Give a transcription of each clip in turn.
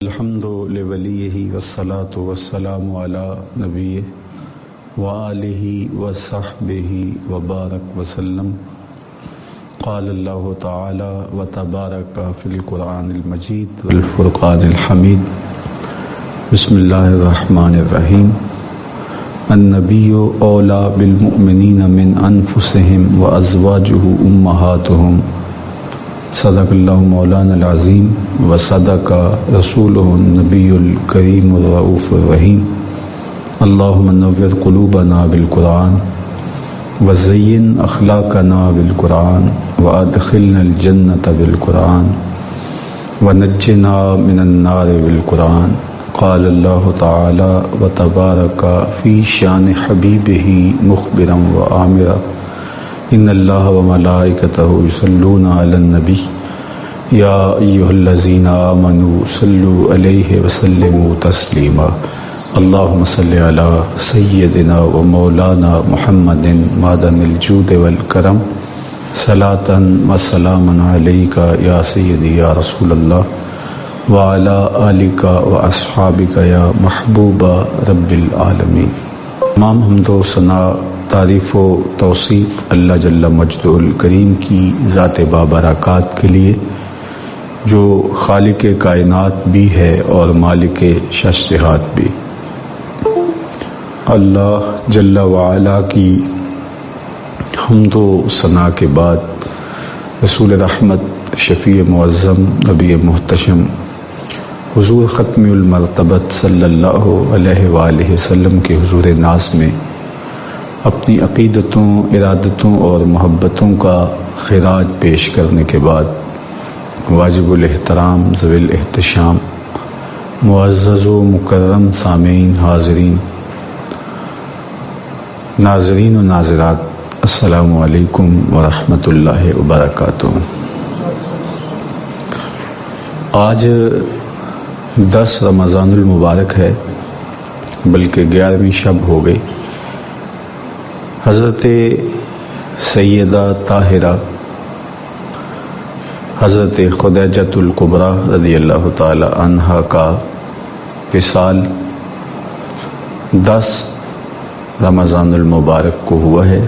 الحمد لولیہ والصلاة والسلام علی نبیہ وآلہ وصحبہ وبارک وسلم. قال اللہ تعالی وتبارک فی القرآن المجید والفرقان الحمید. بسم اللہ الرحمن الرحیم. النبی اولی بالمؤمنین من انفسہم وازواجہ امہاتہم. صدق اللہ مولانا العظیم وصدق رسولہ النبی الکریم الرؤوف الرحیم. اللہم نور قلوبنا بالقرآن وزین اخلاقنا بالقرآن وادخلنا الجنة بالقرآن ونجنا من النار بالقرآن. قال اللہ تعالی وتبارک فی شان حبیبہ مخبرا وآمرا ان اللہ وملائکتہ یصلون علی النبی یا ایہا الذین آمنوا صلوا علیہ وسلموا تسلیما. اللہم صل علی سیدنا و مولانا محمد معدن الجود والکرم صلاۃ و سلاما علیک یا سیدی یا رسول اللہ وعلی آلک و اصحابک یا محبوب رب العالمین. تمام حمد و ثنا تعریف و توصیف اللہ جل مجدہ الکریم کی ذات بابرکات کے لیے جو خالق کائنات بھی ہے اور مالک ششہات بھی. اللہ جل وعلا کی حمد و ثنا کے بعد رسول رحمت شفیع معظم نبی محتشم حضور ختم المرتبت صلی اللہ علیہ وآلہ وسلم کے حضور ناز میں اپنی عقیدتوں، ارادتوں اور محبتوں کا خراج پیش کرنے کے بعد واجب الاحترام ذوی الاحتشام معزز و مکرم سامعین، حاضرین، ناظرین و ناظرات، السلام علیکم ورحمۃ اللہ وبرکاتہ. آج 10 رمضان المبارک ہے، بلکہ 11ویں شب ہو گئی. حضرت سیدہ طاہرہ حضرت خدیجۃ الکبریٰ رضی اللہ تعالی عنہا کا وصال 10 رمضان المبارک کو ہوا ہے.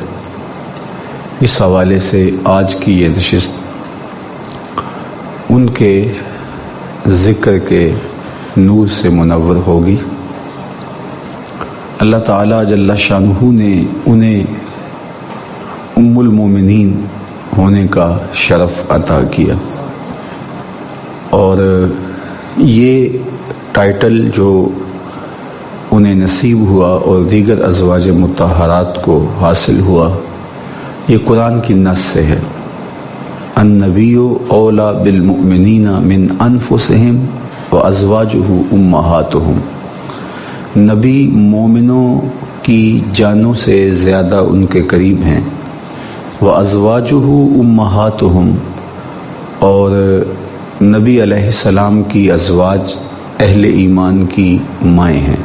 اس حوالے سے آج کی یہ نشست ان کے ذکر کے نور سے منور ہوگی. اللہ تعالیٰ جل شانہ نے انہیں ام المومنین ہونے کا شرف عطا کیا، اور یہ ٹائٹل جو انہیں نصیب ہوا اور دیگر ازواج مطہرات کو حاصل ہوا، یہ قرآن کی نص سے ہے. النبی اولی بالمؤمنین من انفسہم وازواجہ امہاتہم. نبی مومنوں کی جانوں سے زیادہ ان کے قریب ہیں. وازواجہ امہاتہم، اور نبی علیہ السلام کی ازواج اہل ایمان کی مائیں ہیں.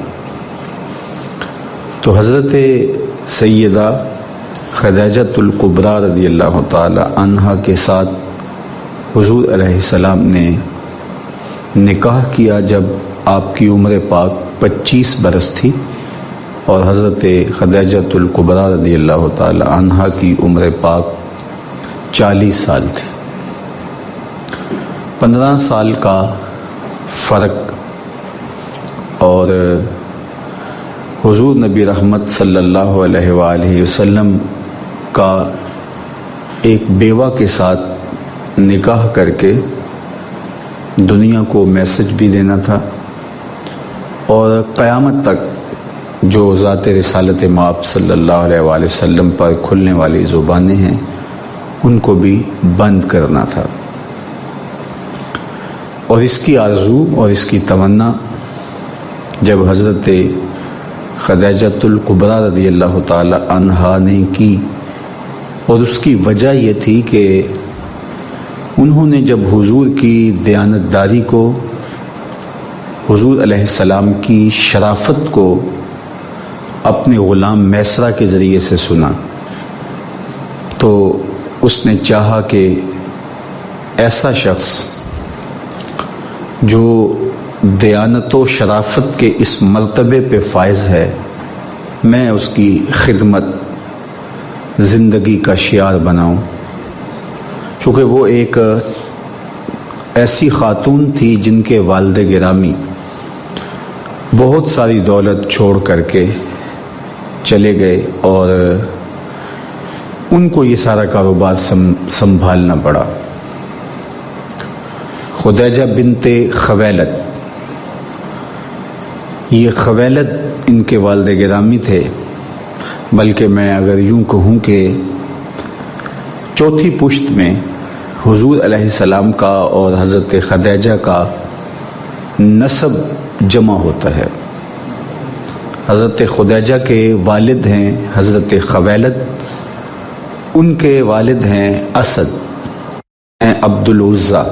تو حضرت سیدہ خدیجۃ الکبریٰ رضی اللہ تعالی عنہا کے ساتھ حضور علیہ السلام نے نکاح کیا جب آپ کی عمر پاک 25 برس تھی، اور حضرت خدیجۃ الکبریٰ رضی اللہ تعالی عنہا کی عمر پاک 40 سال تھی. 15 سال کا فرق. اور حضور نبی رحمت صلی اللہ علیہ وآلہ وسلم کا ایک بیوہ کے ساتھ نکاح کر کے دنیا کو میسج بھی دینا تھا، اور قیامت تک جو ذات رسالت مآب صلی اللہ علیہ وآلہ وسلم پر کھلنے والی زبانیں ہیں ان کو بھی بند کرنا تھا. اور اس کی آرزو اور اس کی تمنا جب حضرت خدیجۃ الکبریٰ رضی اللہ تعالی عنہا نے کی، اور اس کی وجہ یہ تھی کہ انہوں نے جب حضور کی دیانتداری کو، حضور علیہ السلام کی شرافت کو اپنے غلام میسرہ کے ذریعے سے سنا، تو اس نے چاہا کہ ایسا شخص جو دیانت و شرافت کے اس مرتبے پہ فائز ہے، میں اس کی خدمت زندگی کا شعار بناؤں، چونکہ وہ ایک ایسی خاتون تھی جن کے والد گرامی بہت ساری دولت چھوڑ کر کے چلے گئے اور ان کو یہ سارا کاروبار سنبھالنا پڑا۔ خدیجہ بنت خویلد، یہ خویلد ان کے والد گرامی تھے، بلکہ میں اگر یوں کہوں کہ چوتھی پشت میں حضور علیہ السلام کا اور حضرت خدیجہ کا نسب جمع ہوتا ہے۔ حضرت خدیجہ کے والد ہیں حضرت خویلد، ان کے والد ہیں اسد ہیں عبد العزیٰ،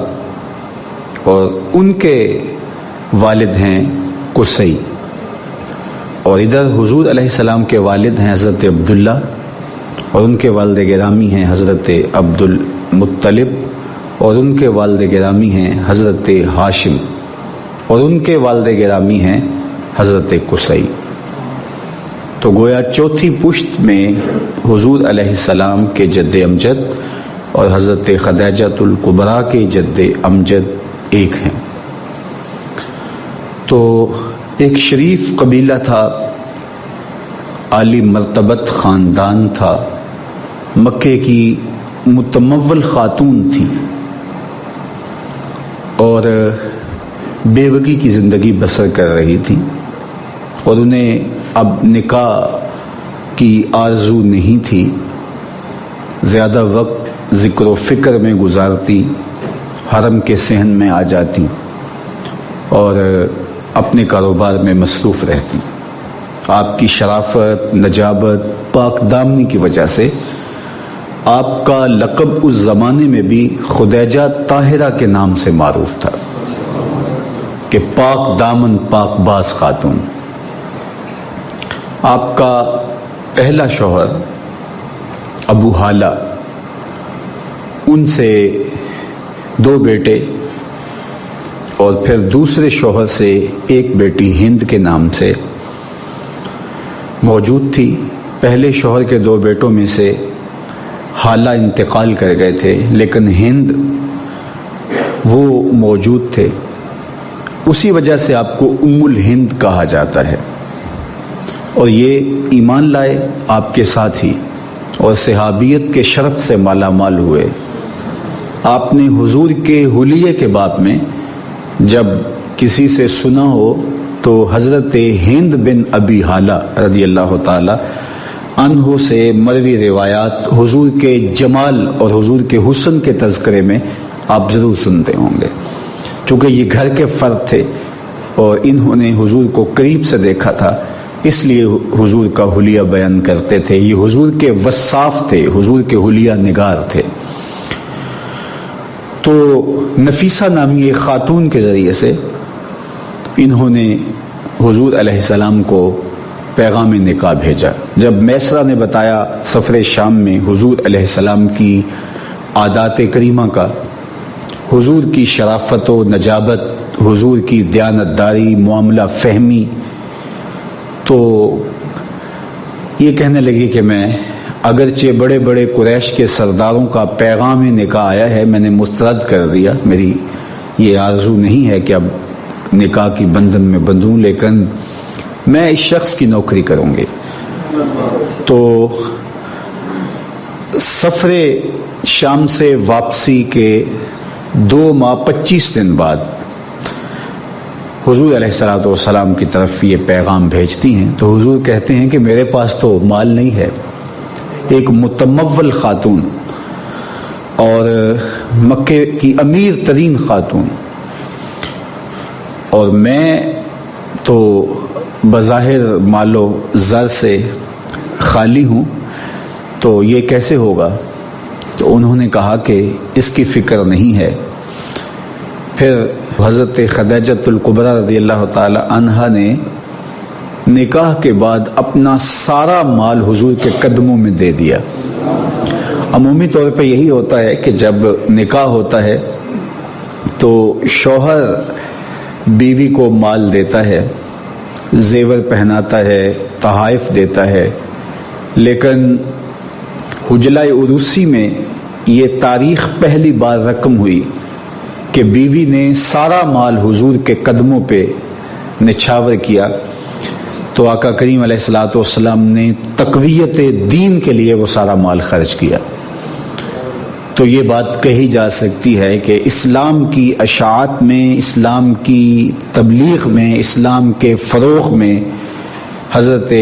اور ان کے والد ہیں قصی، اور ادھر حضور علیہ السلام کے والد ہیں حضرت عبداللہ، اور ان کے والد گرامی ہیں حضرت عبد المطلب، اور ان کے والد گرامی ہیں حضرت ہاشم، اور ان کے والد گرامی ہیں حضرت قصی۔ تو گویا چوتھی پشت میں حضور علیہ السلام کے جد امجد اور حضرت خدیجۃ الکبریٰ کے جد امجد ایک ہیں۔ تو ایک شریف قبیلہ تھا، عالی مرتبت خاندان تھا، مکے کی متمول خاتون تھی اور بیوگی کی زندگی بسر کر رہی تھی، اور انہیں اب نکاح کی آرزو نہیں تھی، زیادہ وقت ذکر و فکر میں گزارتی، حرم کے صحن میں آ جاتی اور اپنے کاروبار میں مصروف رہتی۔ آپ کی شرافت، نجابت، پاک دامنی کی وجہ سے آپ کا لقب اس زمانے میں بھی خدیجہ طاہرہ کے نام سے معروف تھا کہ پاک دامن پاک باز خاتون۔ آپ کا پہلا شوہر ابو حالہ، ان سے 2 بیٹے اور پھر دوسرے شوہر سے ایک بیٹی ہند کے نام سے موجود تھی۔ پہلے شوہر کے 2 بیٹوں میں سے حالہ انتقال کر گئے تھے، لیکن ہند وہ موجود تھے، اسی وجہ سے آپ کو ام الہند کہا جاتا ہے۔ اور یہ ایمان لائے آپ کے ساتھ ہی اور صحابیت کے شرف سے مالا مال ہوئے۔ آپ نے حضور کے حلیے کے باب میں جب کسی سے سنا ہو تو حضرت ہند بن ابی حالہ رضی اللہ تعالی عنہ سے مروی روایات حضور کے جمال اور حضور کے حسن کے تذکرے میں آپ ضرور سنتے ہوں گے، چونکہ یہ گھر کے فرد تھے اور انہوں نے حضور کو قریب سے دیکھا تھا، اس لیے حضور کا حلیہ بیان کرتے تھے۔ یہ حضور کے وصاف تھے، حضور کے حلیہ نگار تھے۔ تو نفیسہ نامی ایک خاتون کے ذریعے سے انہوں نے حضور علیہ السلام کو پیغام نکاح بھیجا۔ جب میسرہ نے بتایا سفر شام میں حضور علیہ السلام کی عادات کریمہ کا، حضور کی شرافت و نجابت، حضور کی دیانتداری، معاملہ فہمی، تو یہ کہنے لگی کہ میں اگرچہ بڑے بڑے قریش کے سرداروں کا پیغام نکاح آیا ہے، میں نے مسترد کر دیا، میری یہ آرزو نہیں ہے کہ اب نکاح کی بندھن میں بندھوں، لیکن میں اس شخص کی نوکری کروں گی۔ تو سفر شام سے واپسی کے 2 ماہ 25 دن بعد حضور علیہ السلام کی طرف یہ پیغام بھیجتی ہیں، تو حضور کہتے ہیں کہ میرے پاس تو مال نہیں ہے، ایک متمول خاتون اور مکے کی امیر ترین خاتون، اور میں تو بظاہر مال و زر سے خالی ہوں، تو یہ کیسے ہوگا؟ تو انہوں نے کہا کہ اس کی فکر نہیں ہے۔ پھر حضرت خدیجۃ الکبریٰ رضی اللہ تعالی عنہا نے نکاح کے بعد اپنا سارا مال حضور کے قدموں میں دے دیا۔ عمومی طور پہ یہی ہوتا ہے کہ جب نکاح ہوتا ہے تو شوہر بیوی کو مال دیتا ہے، زیور پہناتا ہے، تحائف دیتا ہے، لیکن حجلہ عروسی میں یہ تاریخ پہلی بار رقم ہوئی کہ بیوی نے سارا مال حضور کے قدموں پہ نچھاور کیا، تو آقا کریم علیہ الصلوۃ والسلام نے تقویت دین کے لیے وہ سارا مال خرچ کیا۔ تو یہ بات کہی جا سکتی ہے کہ اسلام کی اشاعت میں، اسلام کی تبلیغ میں، اسلام کے فروغ میں حضرت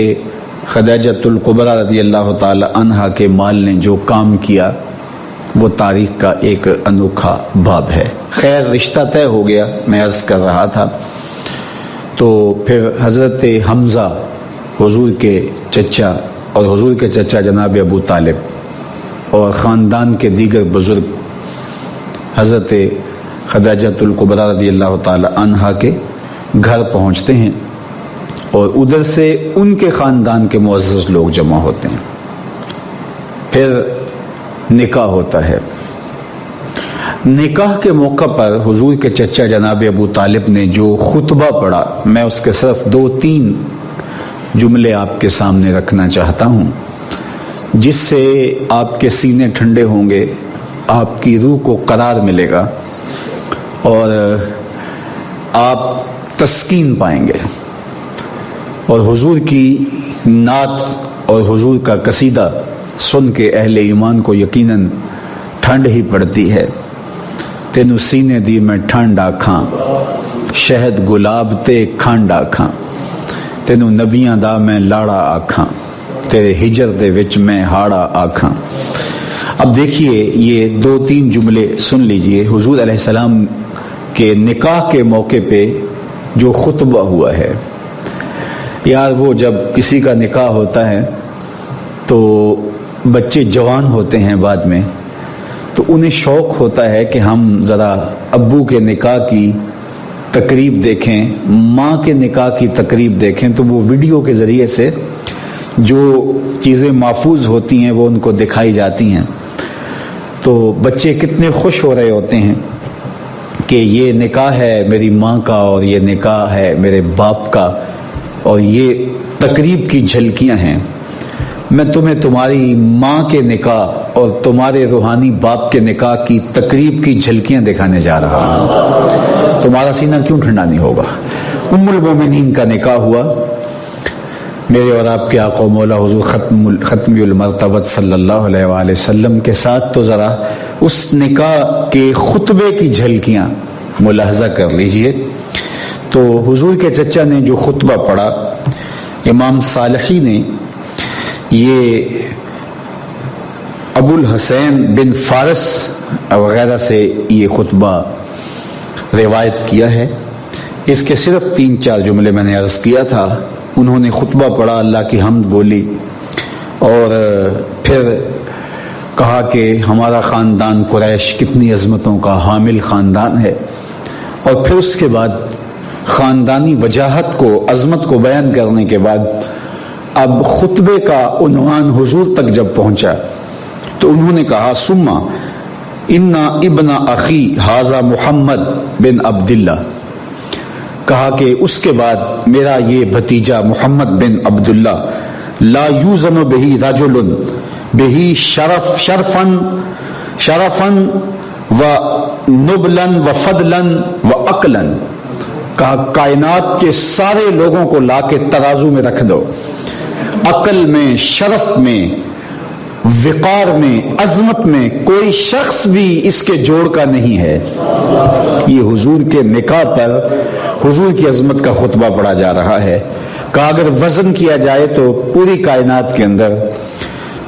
خدیجۃ الکبریٰ رضی اللہ تعالی عنہا کے مال نے جو کام کیا وہ تاریخ کا ایک انوکھا باب ہے۔ خیر، رشتہ طے ہو گیا، میں عرض کر رہا تھا، تو پھر حضرت حمزہ حضور کے چچا اور حضور کے چچا جناب ابو طالب اور خاندان کے دیگر بزرگ حضرت خدیجۃ الکبریٰ رضی اللہ تعالی عنہا کے گھر پہنچتے ہیں اور ادھر سے ان کے خاندان کے معزز لوگ جمع ہوتے ہیں۔ پھر نکاح ہوتا ہے۔ نکاح کے موقع پر حضور کے چچا جناب ابو طالب نے جو خطبہ پڑھا، میں اس کے صرف 2-3 جملے آپ کے سامنے رکھنا چاہتا ہوں، جس سے آپ کے سینے ٹھنڈے ہوں گے، آپ کی روح کو قرار ملے گا اور آپ تسکین پائیں گے، اور حضور کی نعت اور حضور کا قصیدہ سن کے اہل ایمان کو یقیناً ٹھنڈ ہی پڑتی ہے۔ تینو سینے دی میں ٹھنڈ آکھاں، شہد گلاب تے کھنڈ آکھاں، تینو نبیاں دا میں لاڑا آکھاں، تیرے ہجر دے وچ میں ہاڑا آکھاں۔ اب دیکھیے یہ 2-3 جملے سن لیجئے، حضور علیہ السلام کے نکاح کے موقع پہ جو خطبہ ہوا ہے۔ یار وہ جب کسی کا نکاح ہوتا ہے تو بچے جوان ہوتے ہیں بعد میں، تو انہیں شوق ہوتا ہے کہ ہم ذرا ابو کے نکاح کی تقریب دیکھیں، ماں کے نکاح کی تقریب دیکھیں، تو وہ ویڈیو کے ذریعے سے جو چیزیں محفوظ ہوتی ہیں وہ ان کو دکھائی جاتی ہیں، تو بچے کتنے خوش ہو رہے ہوتے ہیں کہ یہ نکاح ہے میری ماں کا اور یہ نکاح ہے میرے باپ کا، اور یہ تقریب کی جھلکیاں ہیں۔ میں تمہیں تمہاری ماں کے نکاح اور تمہارے روحانی باپ کے نکاح کی تقریب کی جھلکیاں دکھانے جا رہا ہوں، تمہارا سینہ کیوں ٹھنڈا نہیں ہوگا؟ ام المومنین کا نکاح ہوا، میرے اور آپ کے آقا و مولا حضور ختمی المرتبت صلی اللہ علیہ وآلہ وسلم کے ساتھ، تو ذرا اس نکاح کے خطبے کی جھلکیاں ملاحظہ کر لیجئے۔ تو حضور کے چچا نے جو خطبہ پڑھا، امام صالحی نے یہ ابو الحسین بن فارس وغیرہ سے یہ خطبہ روایت کیا ہے۔ اس کے صرف 3-4 جملے میں نے عرض کیا تھا۔ انہوں نے خطبہ پڑھا، اللہ کی حمد بولی، اور پھر کہا کہ ہمارا خاندان قریش کتنی عظمتوں کا حامل خاندان ہے، اور پھر اس کے بعد خاندانی وجاہت کو، عظمت کو بیان کرنے کے بعد اب خطبے کا عنوان حضور تک جب پہنچا تو انہوں نے کہا سما انا ابن اخی ھذا محمد بن عبداللہ، کہا کہ اس کے بعد میرا یہ بھتیجا محمد بن عبداللہ لا یوزن بہ رجل بہ شرفا و نبلا و فضلا و عقلا، کہا کائنات کے سارے لوگوں کو لا کے ترازو میں رکھ دو، عقل میں، شرف میں، وقار میں، عظمت میں کوئی شخص بھی اس کے جوڑ کا نہیں ہے۔ یہ حضور کے نکاح پر حضور کی عظمت کا خطبہ پڑھا جا رہا ہے، کہ اگر وزن کیا جائے تو پوری کائنات کے اندر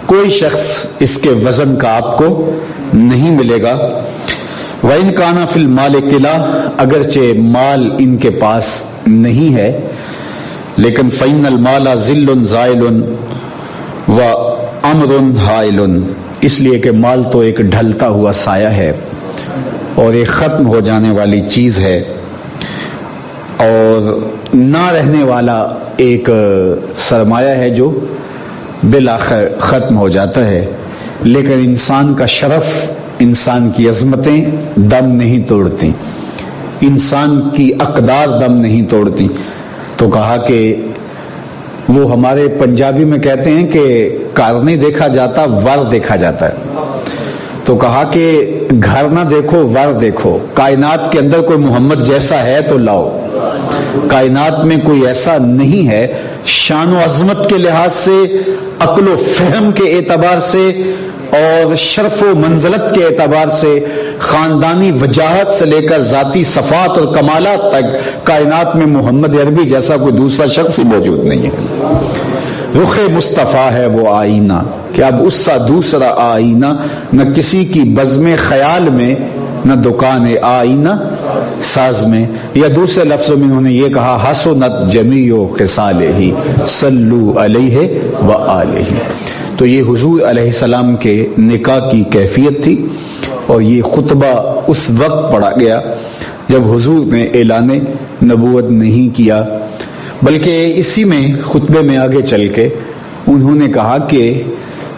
کوئی شخص اس کے وزن کا آپ کو نہیں ملے گا۔ وَإِنْ كَانَ فِي الْمَالِ قِلَةٌ، اگرچہ مال ان کے پاس نہیں ہے، لیکن فَإِنَّ الْمَالَ ظِلٌّ زَائِلٌ وَأَمْرٌ حَائِلٌ، اس لیے کہ مال تو ایک ڈھلتا ہوا سایہ ہے اور ایک ختم ہو جانے والی چیز ہے، اور نہ رہنے والا ایک سرمایہ ہے جو بالآخر ختم ہو جاتا ہے، لیکن انسان کا شرف، انسان کی عظمتیں دم نہیں توڑتی۔ انسان کی اقدار دم نہیں توڑتی. تو کہا کہ وہ ہمارے پنجابی میں کہتے ہیں کہ کار نہیں دیکھا جاتا ور دیکھا جاتا ہے. تو کہا کہ گھر نہ دیکھو ور دیکھو. کائنات کے اندر کوئی محمد جیسا ہے تو لاؤ. کائنات میں کوئی ایسا نہیں ہے. شان و عظمت کے لحاظ سے، عقل و فہم کے اعتبار سے اور شرف و منزلت کے اعتبار سے، خاندانی وجاہت سے لے کر ذاتی صفات اور کمالات تک کائنات میں محمد عربی جیسا کوئی دوسرا شخص ہی موجود نہیں ہے. رخ مصطفیٰ ہے وہ آئینہ کہ اب اس سا دوسرا آئینہ نہ کسی کی بزم خیال میں نہ دکان آئینہ ساز میں. یا دوسرے لفظوں میں انہوں نے یہ کہا حسنت جمیع خصالہ صلو علیہ وآلہ. تو یہ حضور علیہ السلام کے نکاح کی کیفیت تھی، اور یہ خطبہ اس وقت پڑھا گیا جب حضور نے اعلان نبوت نہیں کیا، بلکہ اسی میں خطبے میں آگے چل کے انہوں نے کہا کہ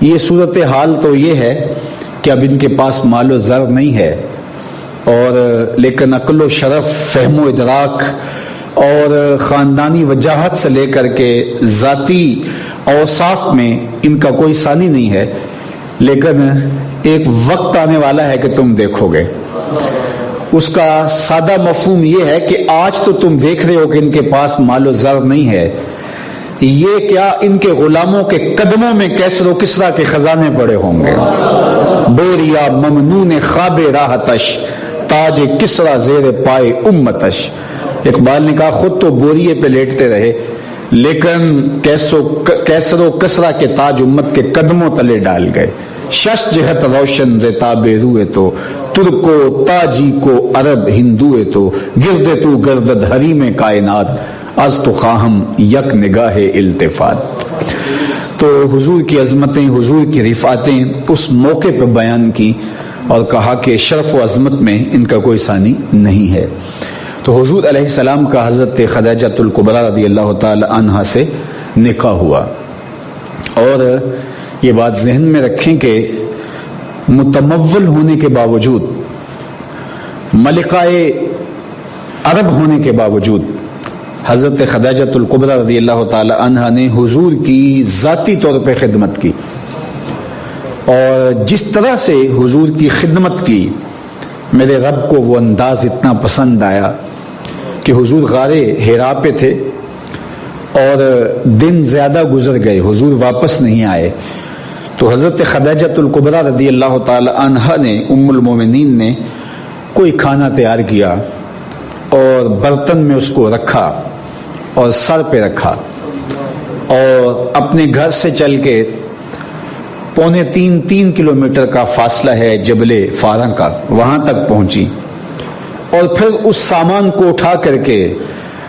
یہ صورتحال تو یہ ہے کہ اب ان کے پاس مال و زر نہیں ہے، اور لیکن عقل و شرف، فہم و ادراک اور خاندانی وجاہت سے لے کر کے ذاتی اوصاف میں ان کا کوئی ثانی نہیں ہے. لیکن ایک وقت آنے والا ہے کہ تم دیکھو گے. اس کا سادہ مفہوم یہ ہے کہ آج تو تم دیکھ رہے ہو کہ ان کے پاس مال و زر نہیں ہے، یہ کیا ان کے غلاموں کے قدموں میں کیسر و کسرا کے خزانے پڑے ہوں گے. بوریا ممنون خواب راحتش تاج کسرا زیر پائے امتش. اقبال نے کہا خود تو بوریے پہ لیٹتے رہے، لیکن کیسر و کسرا کے تاج امت کے قدموں تلے ڈال گئے. شش جہت روشن زیتاب روئے تو ترکو تاجی کو عرب ہندوئے تو گرد تو گردد حریم کائنات از تو خواہم یک نگاہ التفات. تو حضور کی عظمتیں، حضور کی رفعتیں اس موقع پہ بیان کی اور کہا کہ شرف و عظمت میں ان کا کوئی ثانی نہیں ہے. تو حضور علیہ السلام کا حضرت خدیجہ الکبریٰ رضی اللہ تعالی عنہا سے نکاح ہوا. اور یہ بات ذہن میں رکھیں کہ متمول ہونے کے باوجود، ملکہ عرب ہونے کے باوجود، حضرت خدیجہ الکبریٰ رضی اللہ تعالی عنہا نے حضور کی ذاتی طور پہ خدمت کی. اور جس طرح سے حضور کی خدمت کی، میرے رب کو وہ انداز اتنا پسند آیا کہ حضور غار حرا پہ تھے اور دن زیادہ گزر گئے، حضور واپس نہیں آئے. تو حضرت خدیجہ الکبریٰ رضی اللہ تعالی عنہا نے، ام المومنین نے کوئی کھانا تیار کیا اور برتن میں اس کو رکھا اور سر پہ رکھا، اور اپنے گھر سے چل کے 2.25 کلومیٹر کا فاصلہ ہے جبل فاراں کا، وہاں تک پہنچی، اور پھر اس سامان کو اٹھا کر کے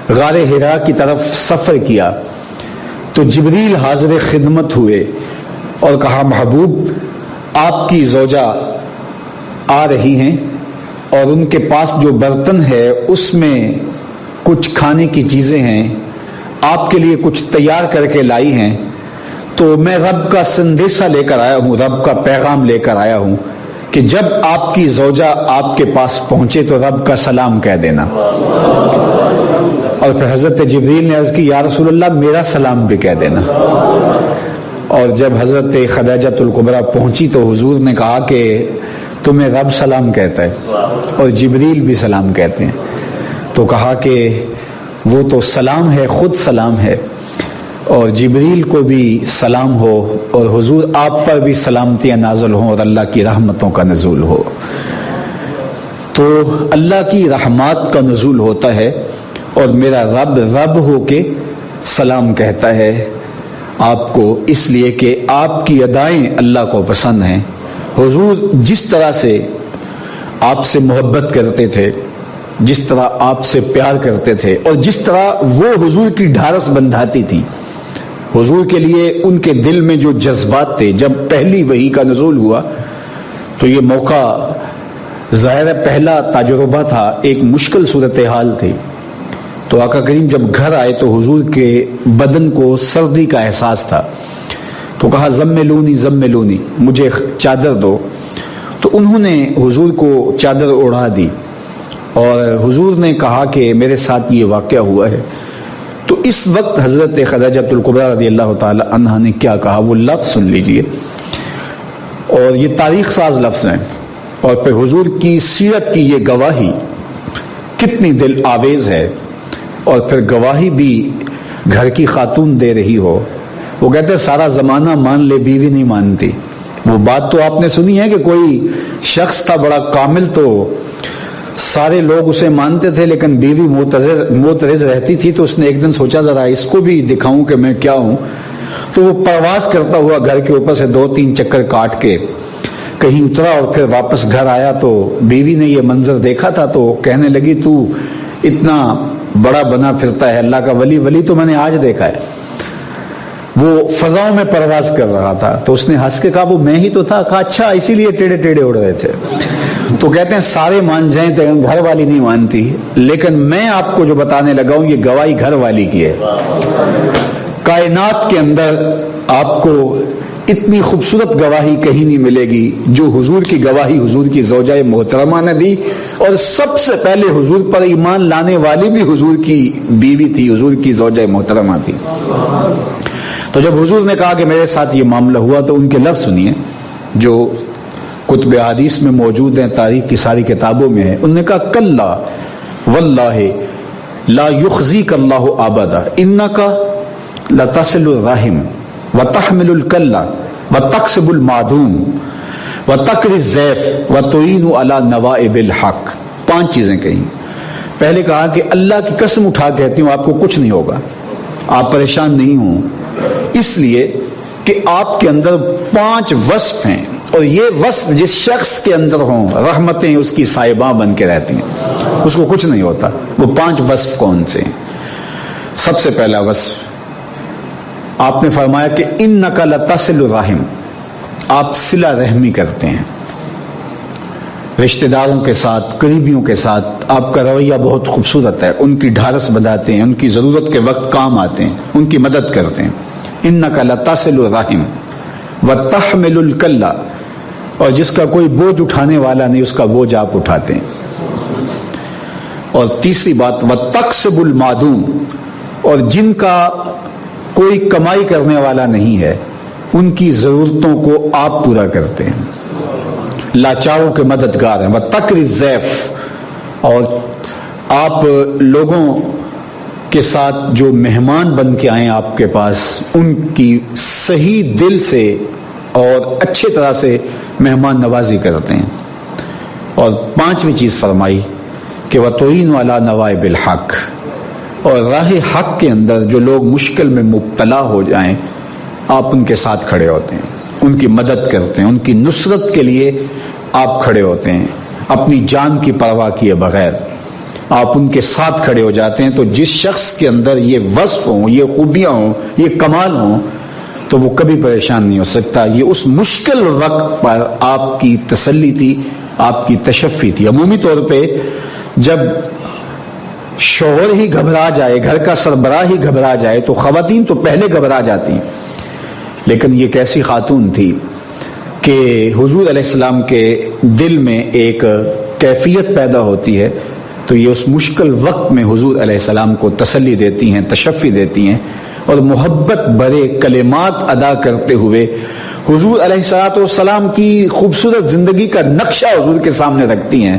غار حرا کی طرف سفر کیا. تو جبریل حاضر خدمت ہوئے اور کہا محبوب آپ کی زوجہ آ رہی ہیں اور ان کے پاس جو برتن ہے اس میں کچھ کھانے کی چیزیں ہیں، آپ کے لیے کچھ تیار کر کے لائی ہیں. تو میں رب کا سندیشہ لے کر آیا ہوں، رب کا پیغام لے کر آیا ہوں کہ جب آپ کی زوجہ آپ کے پاس پہنچے تو رب کا سلام کہہ دینا. اور پھر حضرت جبریل نے عرض کی یا رسول اللہ میرا سلام بھی کہہ دینا. اور جب حضرت خدیجہ الکبریٰ پہنچی تو حضور نے کہا کہ تمہیں رب سلام کہتا ہے اور جبریل بھی سلام کہتے ہیں. تو کہا کہ وہ تو سلام ہے، خود سلام ہے، اور جبریل کو بھی سلام ہو، اور حضور آپ پر بھی سلامتیاں نازل ہوں اور اللہ کی رحمتوں کا نزول ہو. تو اللہ کی رحمات کا نزول ہوتا ہے اور میرا رب رب ہو کے سلام کہتا ہے آپ کو، اس لیے کہ آپ کی ادائیں اللہ کو پسند ہیں. حضور جس طرح سے آپ سے محبت کرتے تھے، جس طرح آپ سے پیار کرتے تھے، اور جس طرح وہ حضور کی ڈھارس بندھاتی تھی، حضور کے لیے ان کے دل میں جو جذبات تھے. جب پہلی وحی کا نزول ہوا تو یہ موقع ظاہر پہلا تجربہ تھا، ایک مشکل صورتحال تھی. تو آقا کریم جب گھر آئے تو حضور کے بدن کو سردی کا احساس تھا. تو کہا زملونی زملونی، مجھے چادر دو. تو انہوں نے حضور کو چادر اڑا دی اور حضور نے کہا کہ میرے ساتھ یہ واقعہ ہوا ہے، تو اس وقت حضرت خدیجہ الکبریٰ رضی اللہ تعالی عنہا نے کیا کہا وہ لفظ سن لیجئے، اور یہ تاریخ ساز لفظ ہیں، اور پھر حضور کی سیرت کی یہ گواہی کتنی دل آویز ہے، اور پھر گواہی بھی گھر کی خاتون دے رہی ہو۔ وہ کہتے ہیں سارا زمانہ مان لے بیوی نہیں مانتی۔ وہ بات تو آپ نے سنی ہے کہ کوئی شخص تھا بڑا کامل، تو سارے لوگ اسے مانتے تھے لیکن بیوی معترض رہتی تھی، تو اس نے ایک دن سوچا ذرا اس کو بھی دکھاؤں کہ میں کیا ہوں، تو وہ پرواز کرتا ہوا گھر کے اوپر سے 2-3 چکر کاٹ کے کہیں اترا، اور پھر واپس گھر آیا تو بیوی نے یہ منظر دیکھا تھا، تو کہنے لگی تو اتنا بڑا بنا پھرتا ہے اللہ کا ولی تو میں نے آج دیکھا ہے۔ وہ فضاؤں میں پرواز کر رہا تھا، تو اس نے ہنس کے کہا وہ میں ہی تو تھا۔ کہا اچھا اسی لیے ٹیڑے ٹیڑے اڑ رہے تھے۔ تو کہتے ہیں سارے مان جائیں تو گھر والی نہیں مانتی، لیکن میں آپ کو جو بتانے لگا ہوں یہ گواہی گھر والی کی ہے۔ کائنات کے اندر آپ کو اتنی خوبصورت گواہی کہیں نہیں ملے گی جو حضور کی گواہی حضور کی زوجہ محترمہ نے دی، اور سب سے پہلے حضور پر ایمان لانے والی بھی حضور کی بیوی تھی، حضور کی زوجہ محترمہ تھی۔ تو جب حضور نے کہا کہ میرے ساتھ یہ معاملہ ہوا تو ان کے لفظ سنیے جو کتب حدیث میں موجود ہیں، تاریخ کی ساری کتابوں میں ہے۔ انہوں نے کہا کلا واللہ لا یخزیک اللہ ابدا انک لتصل الرحم وتحمل الکلہ وتکسب المعدوم وتقری الضیف وتعین علی نوائب الحق۔ 5 چیزیں کہیں۔ پہلے کہا کہ اللہ کی قسم اٹھا کہتی ہوں آپ کو کچھ نہیں ہوگا، آپ پریشان نہیں ہوں، اس لیے کہ آپ کے اندر 5 وصف ہیں، اور یہ وصف جس شخص کے اندر ہوں رحمتیں اس کی صاحباں بن کے رہتی ہیں، اس کو کچھ نہیں ہوتا۔ وہ 5 وصف کون سے ہیں؟ سب سے پہلا وصف آپ نے فرمایا کہ انک لتصل الرحم، آپ صلہ رحمی کرتے ہیں، رشتہ داروں کے ساتھ، قریبیوں کے ساتھ آپ کا رویہ بہت خوبصورت ہے، ان کی ڈھارس بندھاتے ہیں، ان کی ضرورت کے وقت کام آتے ہیں، ان کی مدد کرتے ہیں۔ انک لتصل الرحم وتحمل الکلہ، اور جس کا کوئی بوجھ اٹھانے والا نہیں اس کا بوجھ آپ اٹھاتے ہیں۔ اور تیسری بات وتکسب المعدوم، اور جن کا کوئی کمائی کرنے والا نہیں ہے ان کی ضرورتوں کو آپ پورا کرتے ہیں، لاچاروں کے مددگار ہیں۔ وتقری الضیف، اور آپ لوگوں کے ساتھ جو مہمان بن کے آئیں آپ کے پاس ان کی صحیح دل سے اور اچھے طرح سے مہمان نوازی کرتے ہیں۔ اور 5ویں چیز فرمائی کہ وتعین علی نوائب الحق، اور راہ حق کے اندر جو لوگ مشکل میں مبتلا ہو جائیں آپ ان کے ساتھ کھڑے ہوتے ہیں، ان کی مدد کرتے ہیں، ان کی نصرت کے لیے آپ کھڑے ہوتے ہیں، اپنی جان کی پرواہ کیے بغیر آپ ان کے ساتھ کھڑے ہو جاتے ہیں۔ تو جس شخص کے اندر یہ وصف ہوں، یہ خوبیاں ہوں، یہ کمال ہوں تو وہ کبھی پریشان نہیں ہو سکتا۔ یہ اس مشکل وقت پر آپ کی تسلی تھی، آپ کی تشفی تھی۔ عمومی طور پہ جب شوہر ہی گھبرا جائے، گھر کا سربراہ ہی گھبرا جائے تو خواتین تو پہلے گھبرا جاتی ہیں، لیکن یہ ایک ایسی خاتون تھی کہ حضور علیہ السلام کے دل میں ایک کیفیت پیدا ہوتی ہے، تو یہ اس مشکل وقت میں حضور علیہ السلام کو تسلی دیتی ہیں، تشفی دیتی ہیں، اور محبت بھرے کلمات ادا کرتے ہوئے حضور علیہ السلام کی خوبصورت زندگی کا نقشہ حضور کے سامنے رکھتی ہیں،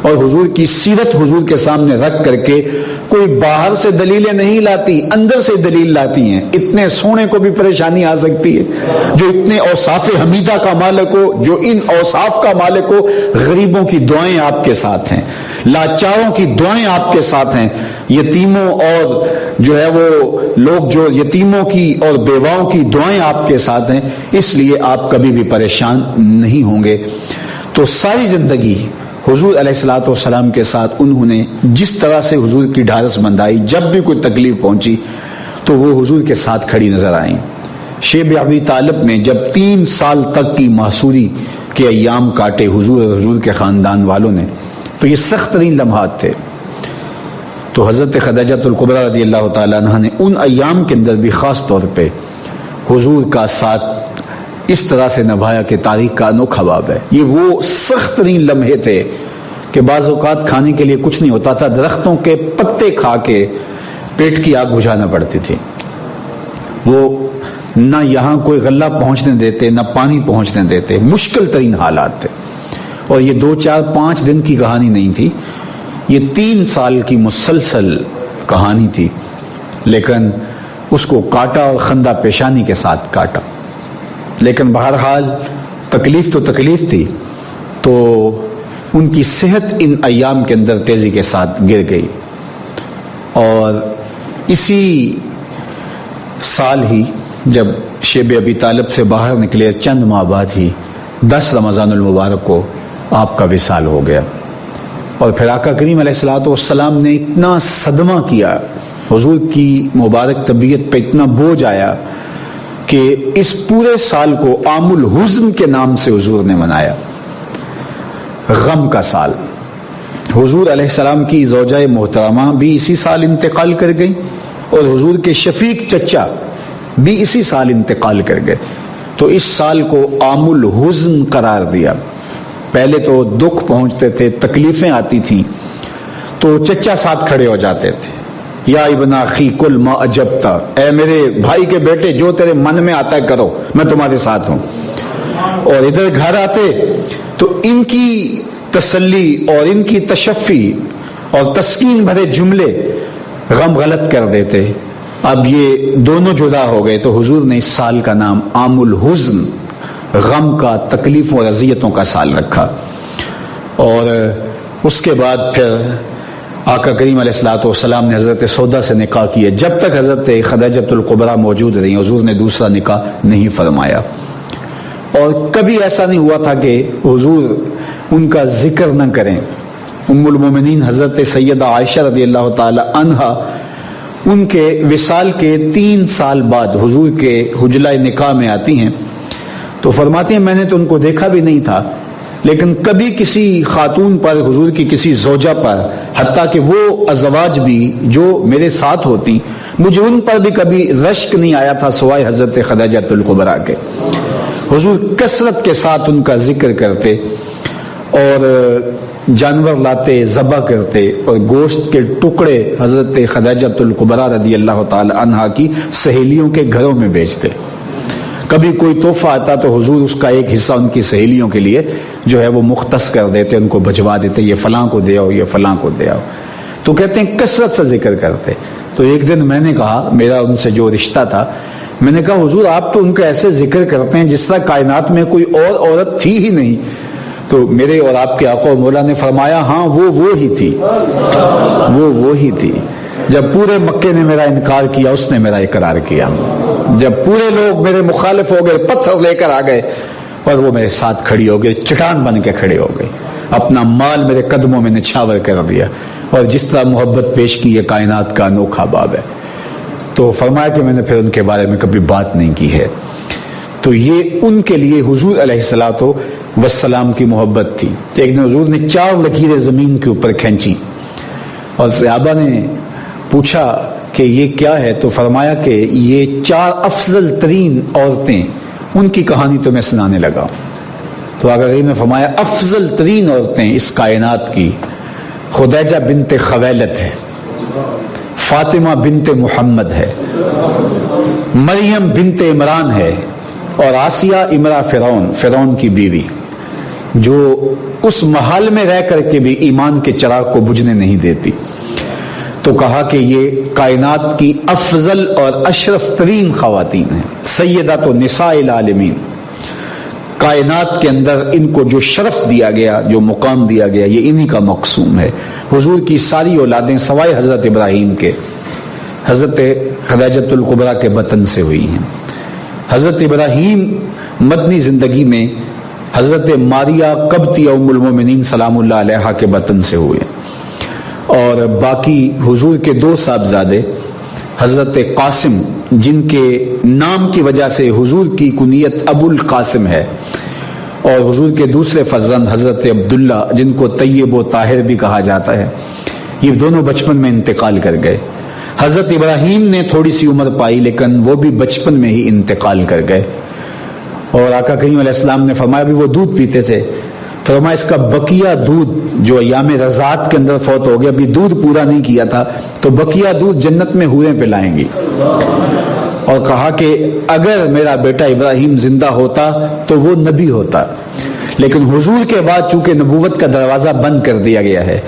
اور حضور کی سیرت حضور کے سامنے رکھ کر کے کوئی باہر سے دلیلیں نہیں لاتی، اندر سے دلیل لاتی ہیں۔ اتنے سونے کو بھی پریشانی آ سکتی ہے، جو اتنے اوصاف حمیدہ کا مالک ہو، جو ان اوصاف کا مالک ہو، غریبوں کی دعائیں آپ کے ساتھ ہیں، لاچاروں کی دعائیں آپ کے ساتھ ہیں، یتیموں اور جو ہے وہ لوگ جو یتیموں کی اور بیواؤں کی دعائیں آپ کے ساتھ ہیں، اس لیے آپ کبھی بھی پریشان نہیں ہوں گے۔ تو ساری زندگی حضور علیہ السلام کے ساتھ انہوں نے جس طرح سے حضور کی ڈھارس بندھائی، جب بھی کوئی تکلیف پہنچی تو وہ حضور کے ساتھ کھڑی نظر آئیں۔ شیب ابی طالب نے جب 3 سال تک کی محصوری کے ایام کاٹے حضور کے خاندان والوں نے، تو یہ سخت ترین لمحات تھے، تو حضرت خدیجہ الکبریٰ رضی اللہ تعالیٰ عنہ نے ان ایام کے اندر بھی خاص طور پہ حضور کا ساتھ اس طرح سے نبھایا کہ تاریخ کا انوکھا باب ہے۔ یہ وہ سخت ترین لمحے تھے کہ بعض اوقات کھانے کے لیے کچھ نہیں ہوتا تھا، درختوں کے پتے کھا کے پیٹ کی آگ بجھانا پڑتی تھی. وہ نہ یہاں کوئی غلہ پہنچنے دیتے، نہ پانی پہنچنے دیتے، مشکل ترین حالات تھے. اور یہ 2 4 5 دن کی کہانی نہیں تھی، یہ 3 سال کی مسلسل کہانی تھی. لیکن اس کو کاٹا اور خندہ پیشانی کے ساتھ کاٹا. لیکن بہرحال تکلیف تو تکلیف تھی. تو ان کی صحت ان ایام کے اندر تیزی کے ساتھ گر گئی. اور اسی سال ہی جب شیب ابی طالب سے باہر نکلے، چند ماہ بعد ہی 10 رمضان المبارک کو آپ کا وصال ہو گیا. اور پھر آقا کریم علیہ الصلوۃ والسلام نے اتنا صدمہ کیا، حضور کی مبارک طبیعت پہ اتنا بوجھ آیا کہ اس پورے سال کو عام الحزن کے نام سے حضور نے منایا، غم کا سال. حضور علیہ السلام کی زوجہ محترمہ بھی اسی سال انتقال کر گئی، اور حضور کے شفیق چچا بھی اسی سال انتقال کر گئے. تو اس سال کو عام الحزن قرار دیا. پہلے تو دکھ پہنچتے تھے، تکلیفیں آتی تھیں تو چچا ساتھ کھڑے ہو جاتے تھے، یا ابن اخی کل ما اجبتا، اے میرے بھائی کے بیٹے جو تیرے من میں آتا ہے کرو، میں تمہارے ساتھ ہوں. اور ادھر گھر آتے تو ان کی تسلی اور ان کی تشفی اور تسکین بھرے جملے غم غلط کر دیتے. اب یہ دونوں جدا ہو گئے تو حضور نے اس سال کا نام عام الحزن، غم کا، تکلیفوں اور اذیتوں کا سال رکھا. اور اس کے بعد پھر آقا کریم علیہ الصلوۃ والسلام نے حضرت سودا سے نکاح کیا. جب تک حضرت خدیجہ الکبریٰ موجود رہی، حضور نے دوسرا نکاح نہیں فرمایا. اور کبھی ایسا نہیں ہوا تھا کہ حضور ان کا ذکر نہ کریں. ام المومنین حضرت سیدہ عائشہ رضی اللہ تعالی عنہا ان کے وصال کے 3 سال بعد حضور کے حجلہ نکاح میں آتی ہیں تو فرماتی ہیں میں نے تو ان کو دیکھا بھی نہیں تھا، لیکن کبھی کسی خاتون پر، حضور کی کسی زوجہ پر، حتیٰ کہ وہ ازواج بھی جو میرے ساتھ ہوتی، مجھے ان پر بھی کبھی رشک نہیں آیا تھا سوائے حضرت خدیجہ الکبریٰ کے. حضور کثرت کے ساتھ ان کا ذکر کرتے اور جانور لاتے، ذبح کرتے اور گوشت کے ٹکڑے حضرت خدیجہ الکبریٰ رضی اللہ تعالی عنہا کی سہیلیوں کے گھروں میں بیچتے. کبھی کوئی تحفہ آتا تو حضور اس کا ایک حصہ ان کی سہیلیوں کے لیے جو ہے وہ مختص کر دیتے، ان کو بھجوا دیتے، یہ فلاں کو دے آؤ، یہ فلاں کو دے آؤ. تو کہتے ہیں کثرت سے ذکر کرتے. تو ایک دن میں نے کہا، میرا ان سے جو رشتہ تھا، میں نے کہا حضور آپ تو ان کا ایسے ذکر کرتے ہیں جس طرح کائنات میں کوئی اور عورت تھی ہی نہیں. تو میرے اور آپ کے آقا و مولا نے فرمایا ہاں وہ ہی تھی، وہ ہی تھی. جب پورے مکے نے میرا انکار کیا اس نے میرا اقرار کیا. جب پورے لوگ میرے مخالف ہو گئے، پتھر لے کر آ گئے، اور وہ میرے ساتھ کھڑی ہو گئی، چٹان بن کے کھڑے ہو گئے، اپنا مال میرے قدموں میں نچھاور کر دیا. اور جس طرح محبت پیش کی، یہ کائنات کا انوکھا باب ہے. تو فرمایا کہ میں نے پھر ان کے بارے میں کبھی بات نہیں کی ہے. تو یہ ان کے لیے حضور علیہ الصلوۃ والسلام کی محبت تھی. ایک دن حضور نے 4 لکیریں زمین کے اوپر کھینچی اور صحابہ نے پوچھا کہ یہ کیا ہے؟ تو فرمایا کہ یہ 4 افضل ترین عورتیں، ان کی کہانی تو میں سنانے لگا. تو آقا کریم نے فرمایا افضل ترین عورتیں اس کائنات کی خدیجہ بنت خویلد ہے، فاطمہ بنت محمد ہے، مریم بنت عمران ہے، اور آسیہ امرا فرعون کی بیوی، جو اس محل میں رہ کر کے بھی ایمان کے چراغ کو بجھنے نہیں دیتی. تو کہا کہ یہ کائنات کی افضل اور اشرف ترین خواتین ہیں، سیدات نساء العالمین. کائنات کے اندر ان کو جو شرف دیا گیا، جو مقام دیا گیا، یہ انہی کا مقسوم ہے. حضور کی ساری اولادیں سوائے حضرت ابراہیم کے حضرت خدیجہ الکبریٰ کے بطن سے ہوئی ہیں. حضرت ابراہیم مدنی زندگی میں حضرت ماریہ قبطیہ ام المومنین سلام اللہ علیہا کے بطن سے ہوئے. اور باقی حضور کے 2 صاحبزادے حضرت قاسم، جن کے نام کی وجہ سے حضور کی کنیت ابو القاسم ہے، اور حضور کے دوسرے فرزند حضرت عبداللہ، جن کو طیب و طاہر بھی کہا جاتا ہے، یہ دونوں بچپن میں انتقال کر گئے. حضرت ابراہیم نے تھوڑی سی عمر پائی لیکن وہ بھی بچپن میں ہی انتقال کر گئے. اور آقا کریم علیہ السلام نے فرمایا بھی وہ دودھ پیتے تھے، فرمایا اس کا بقیہ دودھ جو ایام رضاعت کے اندر فوت ہو گیا، ابھی دودھ پورا نہیں کیا تھا، تو بقیہ دودھ جنت میں حوریں پلائیں گی. اور کہا کہ اگر میرا بیٹا ابراہیم زندہ ہوتا تو وہ نبی ہوتا، لیکن حضور کے بعد چونکہ نبوت کا دروازہ بند کر دیا گیا ہے،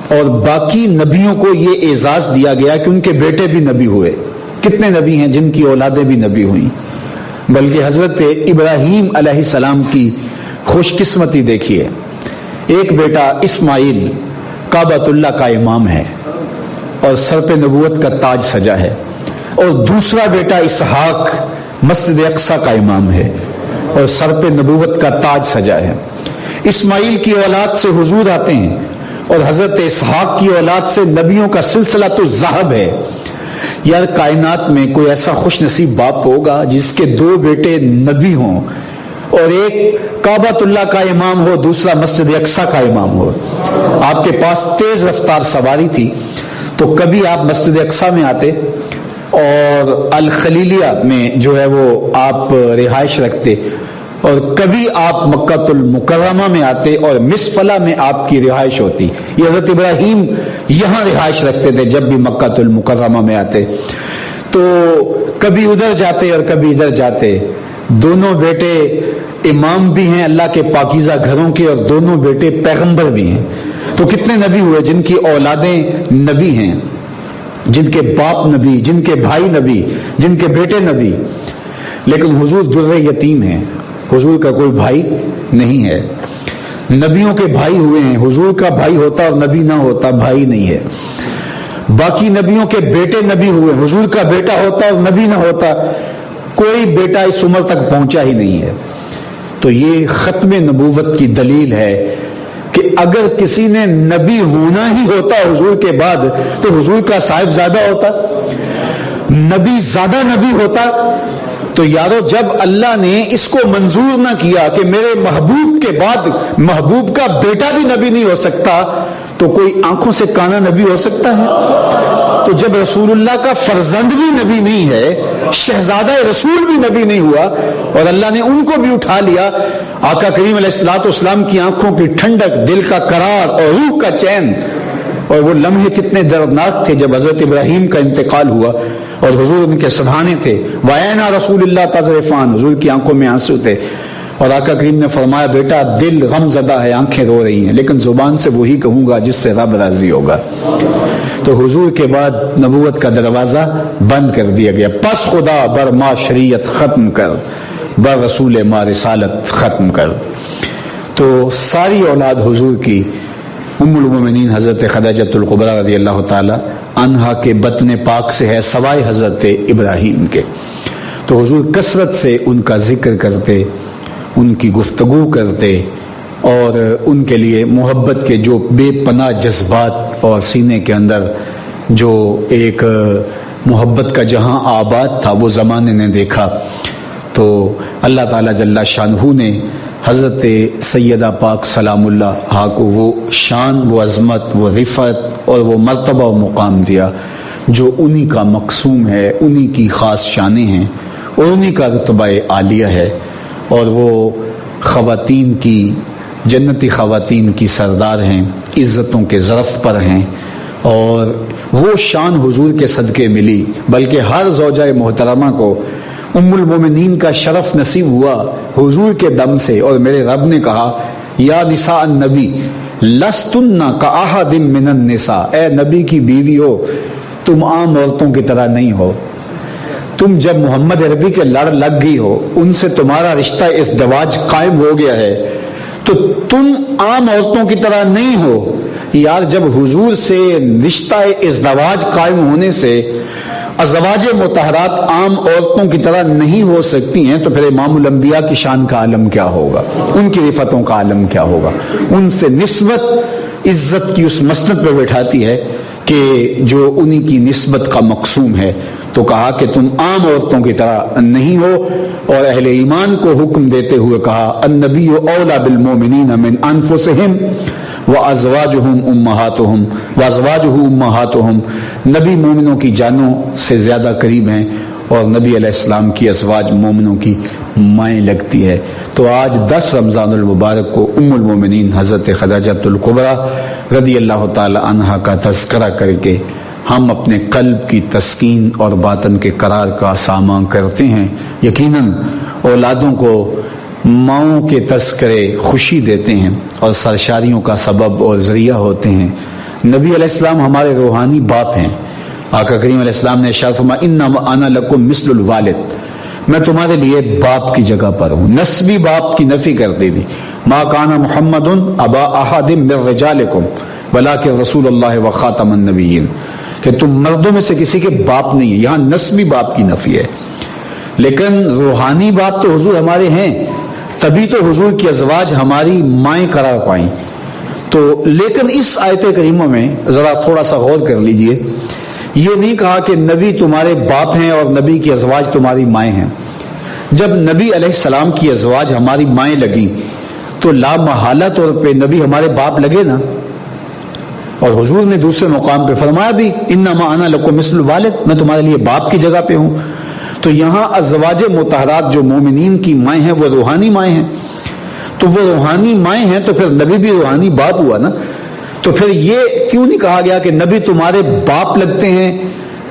اور باقی نبیوں کو یہ اعزاز دیا گیا کہ ان کے بیٹے بھی نبی ہوئے. کتنے نبی ہیں جن کی اولادیں بھی نبی ہوئیں، بلکہ حضرت ابراہیم علیہ السلام کی خوش قسمتی دیکھیے. ایک بیٹا اسماعیل کعبۃ اللہ کا امام ہے اور سر پہ نبوت کا تاج سجا ہے، اور دوسرا بیٹا اسحاق مسجد اقصی کا امام ہے اور سر پہ نبوت کا تاج سجا ہے. اسماعیل کی اولاد سے حضور آتے ہیں، اور حضرت اسحاق کی اولاد سے نبیوں کا سلسلہ تو ذہب ہے. یار کائنات میں کوئی ایسا خوش نصیب باپ ہوگا جس کے دو بیٹے نبی ہوں، اور ایک کعبۃ اللہ کا امام ہو، دوسرا مسجد اقصی کا امام ہو. آپ کے پاس تیز رفتار سواری تھی تو کبھی آپ مسجد اقصی میں آتے اور الخلیلیہ میں جو ہے وہ آپ رہائش رکھتے، اور کبھی آپ مکہ المکرمہ میں آتے اور مسفلہ میں آپ کی رہائش ہوتی. یہ حضرت ابراہیم یہاں رہائش رکھتے تھے جب بھی مکہ المکرمہ میں آتے. تو کبھی ادھر جاتے اور کبھی ادھر جاتے. دونوں بیٹے امام بھی ہیں اللہ کے پاکیزہ گھروں کے، اور دونوں بیٹے پیغمبر بھی ہیں. تو کتنے نبی ہوئے جن کی اولادیں نبی ہیں، جن کے باپ نبی، جن کے بھائی نبی، جن کے بیٹے نبی. لیکن حضور در یتیم ہیں، حضور کا کوئی بھائی نہیں ہے. نبیوں کے بھائی ہوئے ہیں، حضور کا بھائی ہوتا اور نبی نہ ہوتا بھائی نہیں ہے. باقی نبیوں کے بیٹے نبی ہوئے، حضور کا بیٹا ہوتا اور نبی نہ ہوتا کوئی بیٹا اس عمر تک پہنچا ہی نہیں ہے. تو یہ ختم نبوت کی دلیل ہے کہ اگر کسی نے نبی ہونا ہی ہوتا حضور کے بعد تو حضور کا صاحب زیادہ ہوتا، نبی زیادہ نبی ہوتا. تو یارو جب اللہ نے اس کو منظور نہ کیا کہ میرے محبوب کے بعد محبوب کا بیٹا بھی نبی نہیں ہو سکتا، تو کوئی آنکھوں سے کانا نبی ہو سکتا ہے؟ تو جب رسول اللہ کا فرزند بھی نبی نہیں ہے، شہزادہ رسول بھی نبی نہیں ہوا، اور اللہ نے ان کو بھی اٹھا لیا، آقا کریم علیہ الصلوۃ والسلام کی آنکھوں کی ٹھنڈک، دل کا قرار اور روح کا چین. اور وہ لمحے کتنے دردناک تھے جب حضرت ابراہیم کا انتقال ہوا اور حضور ان کے سدھانے تھے. وَعَيْنَا رسول اللہ تذرفان، حضور کی آنکھوں میں آنسو تھے، اور آقا کریم نے فرمایا بیٹا دل غم زدہ ہے، آنکھیں رو رہی ہیں، لیکن زبان سے وہی کہوں گا جس سے رب راضی ہوگا. تو حضور کے بعد نبوت کا دروازہ بند کر دیا گیا. پس خدا بر ما شریعت ختم کر، بر رسول ما رسالت ختم کر. تو ساری اولاد حضور کی ام المومنین حضرت خدیجہ الکبریٰ رضی اللہ تعالی عنہا کے بطن پاک سے ہے، سوائے حضرت ابراہیم کے. تو حضور کثرت سے ان کا ذکر کرتے، ان کی گفتگو کرتے، اور ان کے لیے محبت کے جو بے پناہ جذبات اور سینے کے اندر جو ایک محبت کا جہاں آباد تھا وہ زمانے نے دیکھا. تو اللہ تعالیٰ جل شانہ نے حضرت سیدہ پاک سلام اللہ کو وہ شان، وہ عظمت، وہ رفعت اور وہ مرتبہ و مقام دیا جو انہی کا مقسوم ہے، انہی کی خاص شانیں ہیں اور انہی کا رتبہ عالیہ ہے. اور وہ خواتین کی، جنتی خواتین کی سردار ہیں، عزتوں کے ظرف پر ہیں، اور وہ شان حضور کے صدقے ملی. بلکہ ہر زوجہ محترمہ کو ام المومنین کا شرف نصیب ہوا حضور کے دم سے. اور میرے رب نے کہا یا نساء النبی لستن کاحد من النساء، اے نبی کی بیوی ہو تم عام عورتوں کی طرح نہیں ہو. تم جب محمد عربی کے لڑ لگ گئی ہو، ان سے تمہارا رشتہ ازدواج قائم ہو گیا ہے، تو تم عام عورتوں کی طرح نہیں ہو. یار جب حضور سے رشتہ ازدواج قائم ہونے سے ازواج مطہرات عام عورتوں کی طرح نہیں ہو سکتی ہیں، تو پھر امام الانبیاء کی شان کا عالم کیا ہوگا، ان کی رفعتوں کا عالم کیا ہوگا. ان سے نسبت عزت کی اس مسند پہ بیٹھاتی ہے کہ جو انہی کی نسبت کا مقسوم ہے. تو کہا کہ تم عام عورتوں کی طرح نہیں ہو، اور اہل ایمان کو حکم دیتے ہوئے کہا النبی اولا بالمومنین من انفسہم وازواجہم امہاتہم وازواجہ امہاتہم. نبی مومنوں کی جانوں سے زیادہ قریب ہیں، اور نبی علیہ السلام کی ازواج مومنوں کی مائیں لگتی ہے۔ تو آج 10 رمضان المبارک کو ام المومنین حضرت خدیجہ الکبریٰ رضی اللہ تعالی عنہا کا تذکرہ کر کے ہم اپنے قلب کی تسکین اور باطن کے قرار کا ساماں کرتے ہیں۔ یقیناً اولادوں کو ماؤں کے تذکرے خوشی دیتے ہیں اور سرشاریوں کا سبب اور ذریعہ ہوتے ہیں۔ نبی علیہ السلام ہمارے روحانی باپ ہیں۔ آقا کریم علیہ السلام نے ارشاد فرمایا انما انا لکم مثل الوالد، میں تمہارے لیے باپ کی جگہ پر ہوں۔ نسبی باپ کی نفی کر دی تھی، ما کان محمد ابا احد من رجالکم ولکن رسول اللہ و خاتم النبیین، کہ تم مردوں میں سے کسی کے باپ نہیں ہے، یہاں نسبی باپ کی نفی ہے۔ لیکن روحانی باپ تو حضور ہمارے ہیں، تبھی تو حضور کی ازواج ہماری مائیں قرار پائیں۔ تو لیکن اس آیت کریمہ میں ذرا تھوڑا سا غور کر لیجئے، یہ نہیں کہا کہ نبی تمہارے باپ ہیں اور نبی کی ازواج تمہاری مائیں ہیں۔ جب نبی علیہ السلام کی ازواج ہماری مائیں لگیں تو لا محالہ طور پہ نبی ہمارے باپ لگے نا۔ اور حضور نے دوسرے مقام پہ فرمایا بھی انما انا لکم مثل الوالد، میں تمہارے لیے باپ کی جگہ پہ ہوں۔ تو یہاں ازواج مطہرات جو مومنین کی مائیں ہیں وہ روحانی مائیں ہیں، تو وہ روحانی مائیں ہیں تو پھر نبی بھی روحانی باپ ہوا نا۔ تو پھر یہ کیوں نہیں کہا گیا کہ نبی تمہارے باپ لگتے ہیں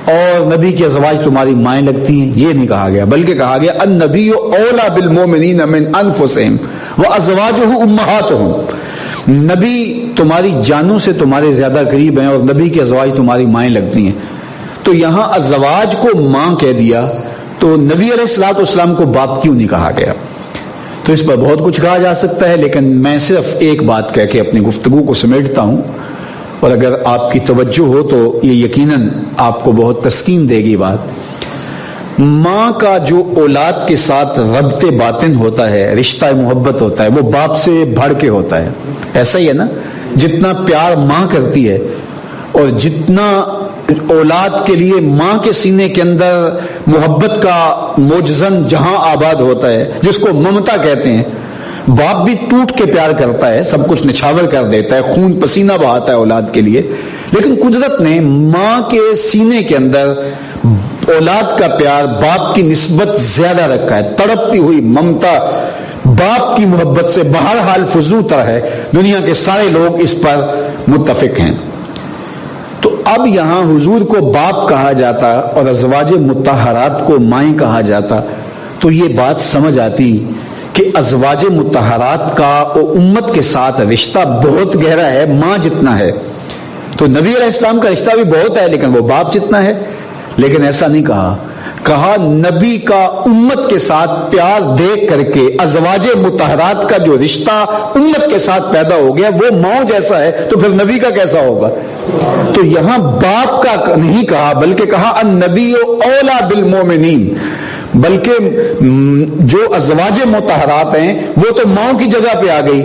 اور نبی کی ازواج تمہاری مائیں لگتی ہیں؟ یہ نہیں کہا گیا، بلکہ کہا گیا النبی اولا بالمؤمنین من انفسہم وازواجہ امہاتہم، نبی تمہاری جانوں سے تمہارے زیادہ قریب ہیں اور نبی کی ازواج تمہاری مائیں لگتی ہیں۔ تو یہاں ازواج کو ماں کہہ دیا تو نبی علیہ الصلوۃ والسلام کو باپ کیوں نہیں کہا گیا؟ تو اس پر بہت کچھ کہا جا سکتا ہے، لیکن میں صرف ایک بات کہہ کے اپنی گفتگو کو سمیٹتا ہوں، اور اگر آپ کی توجہ ہو تو یہ یقیناً آپ کو بہت تسکین دے گی بات۔ ماں کا جو اولاد کے ساتھ ربط باطن ہوتا ہے، رشتہ محبت ہوتا ہے، وہ باپ سے بڑھ کے ہوتا ہے۔ ایسا ہی ہے نا، جتنا پیار ماں کرتی ہے اور جتنا اولاد کے لیے ماں کے سینے کے اندر محبت کا موجزن جہاں آباد ہوتا ہے، جس کو ممتا کہتے ہیں، باپ بھی ٹوٹ کے پیار کرتا ہے، سب کچھ نچھاور کر دیتا ہے، خون پسینہ بہاتا ہے اولاد کے لیے، لیکن قدرت نے ماں کے سینے کے اندر اولاد کا پیار باپ کی نسبت زیادہ رکھا ہے۔ تڑپتی ہوئی ممتا باپ کی محبت سے بہرحال فزوں تر ہے، دنیا کے سارے لوگ اس پر متفق ہیں۔ تو اب یہاں حضور کو باپ کہا جاتا اور ازواج مطہرات کو مائیں کہا جاتا تو یہ بات سمجھ آتی کہ ازواج مطہرات کا امت کے ساتھ رشتہ بہت گہرا ہے، ماں جتنا ہے۔ تو نبی علیہ السلام کا رشتہ بھی بہت ہے لیکن وہ باپ جتنا ہے۔ لیکن ایسا نہیں کہا نبی کا امت کے ساتھ پیار دیکھ کر کے ازواج مطہرات کا جو رشتہ امت کے ساتھ پیدا ہو گیا وہ ماں جیسا ہے، تو پھر نبی کا کیسا ہوگا؟ تو یہاں باپ کا نہیں کہا بلکہ کہا النبی اولا بالمومنین، بلکہ جو ازواج مطہرات ہیں وہ تو ماں کی جگہ پہ آ گئی۔